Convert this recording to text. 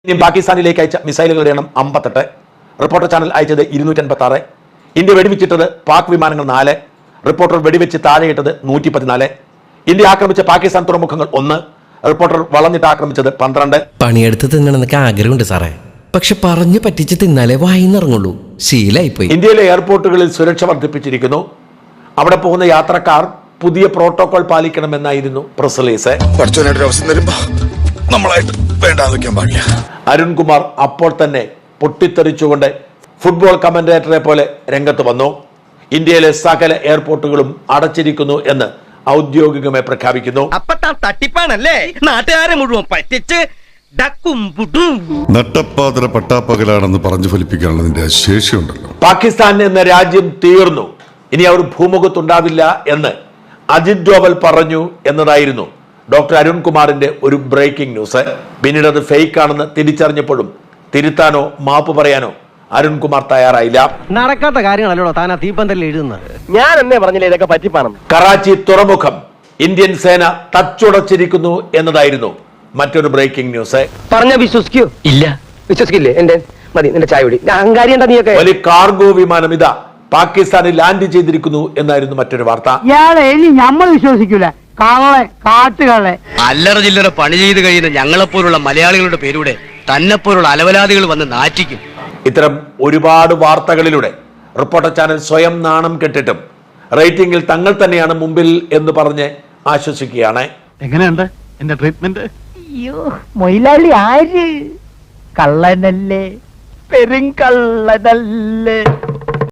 India പാകിസ്ഥാനിലേക്ക് അയച്ച മിസൈലുകളുടെ എണ്ണം 58. റിപ്പോർട്ടർ ചാനൽ അയച്ചത് 286. ഇന്ത്യ വെടിവെച്ചിട്ടത് പാക് വിമാനങ്ങൾ 4. റിപ്പോർട്ടർ വെടിവെച്ച് താഴെയിട്ടത് 114. ഇന്ത്യ ആക്രമിച്ച പാകിസ്ഥാൻ തുറമുഖങ്ങൾ 1. റിപ്പോർട്ടർ വളഞ്ഞിട്ട് ആക്രമിച്ചത് 12. പണിയെടുത്ത് തിന്നണമെന്നൊക്കെ ആഗ്രഹമുണ്ട് സാറേ, പക്ഷെ പറഞ്ഞു പറ്റിച്ച് തിന്നാലേ വായിന്നിറങ്ങുള്ളൂ. ശീലായിപ്പോയി. ഇന്ത്യയിലെ എയർപോർട്ടുകളിൽ സുരക്ഷ വർദ്ധിപ്പിച്ചിരിക്കുന്നു. അവിടെ പോകുന്ന യാത്രക്കാർ പുതിയ പ്രോട്ടോകോൾ പാലിക്കണമെന്നായിരുന്നു പ്രസ് റിലീസ്. അരുൺകുമാർ അപ്പോൾ തന്നെ പൊട്ടിത്തെറിച്ചുകൊണ്ട് ഫുട്ബോൾ കമന്റേറ്ററെ പോലെ രംഗത്ത് വന്നു. ഇന്ത്യയിലെ സകല എയർപോർട്ടുകളും അടച്ചിരിക്കുന്നു എന്ന് ഔദ്യോഗികമായി പ്രഖ്യാപിക്കുന്നു. തട്ടിപ്പാണല്ലേ, നാട്ടുകാരെ മുഴുവൻ പറ്റിച്ച് നട്ടപ്പാതിര പട്ടാപ്പകലാണെന്ന് പറഞ്ഞു ഫലിപ്പിക്കാനുള്ളതിന്റെ ശേഷിയുണ്ടല്ലോ. പാകിസ്ഥാൻ എന്ന രാജ്യം തീർന്നു, ഇനി അവർ ഭൂമുഖത്തുണ്ടാവില്ല എന്ന് അജിത് ഡോവൽ പറഞ്ഞു എന്നതായിരുന്നു ഡോക്ടർ അരുൺകുമാറിന്റെ ഒരു ബ്രേക്കിംഗ് ന്യൂസ്. പിന്നീട് അത് ഫേക്ക് ആണെന്ന് തിരിച്ചറിഞ്ഞപ്പോഴും തിരുത്താനോ മാപ്പ് പറയാനോ അരുൺകുമാർ തയ്യാറായില്ല. നടക്കാത്ത കാര്യങ്ങളല്ലോ താനാ തീപ്പന്തലിൽ എഴുതുന്നത്. ഞാൻ എന്നേ പറഞ്ഞില്ലേ ഇതൊക്കെ പറ്റിപ്പാണം. കറാച്ചി തുറമുഖം ഇന്ത്യൻ സേന തച്ചുടച്ചിരിക്കുന്നു എന്നതായിരുന്നു മറ്റൊരു ബ്രേക്കിംഗ് ന്യൂസ്. പറഞ്ഞ വിശ്വസിക്കൂ? ഇല്ല, വിശ്വസിക്കില്ലേ? എന്റെ മതി, നിന്റെ ചായ കുടി. അഹങ്കാരി എന്താ നീയൊക്കെ? വലിയ കാർഗോ വിമാനം ഇതാ പാകിസ്ഥാനിൽ ലാൻഡ് ചെയ്തിരിക്കുന്നു എന്നായിരുന്നു മറ്റൊരു വാർത്ത. ഇയാളെ ഇനി നമ്മൾ വിശ്വസിക്കൂല. കള്ളെ കാട്ടുകളെ അല്ലറ ചില്ലറ പണി ചെയ്ത് കഴിയുന്ന ഞങ്ങളെപ്പോലുള്ള മലയാളികളുടെ പേരൂടെ തന്നെപ്പോലുള്ള അലവലാദികൾ വന്ന് നാറ്റിക്കും. ഇത്തരം ഒരുപാട് വാർത്തകളിലൂടെ റിപ്പോർട്ടർ ചാനൽ സ്വയം നാണം കെട്ടിട്ടും റേറ്റിംഗിൽ തങ്ങൾ തന്നെയാണ് മുമ്പിൽ എന്ന് പറഞ്ഞ് ആശ്വസിക്കുകയാണ്. എങ്ങനെയുണ്ട് എന്റെ ട്രീറ്റ്മെന്റ്? അയ്യോ, മൊയിലാളി ആര്? കള്ളനല്ലേ, പെരുങ്കള്ളനല്ലേ.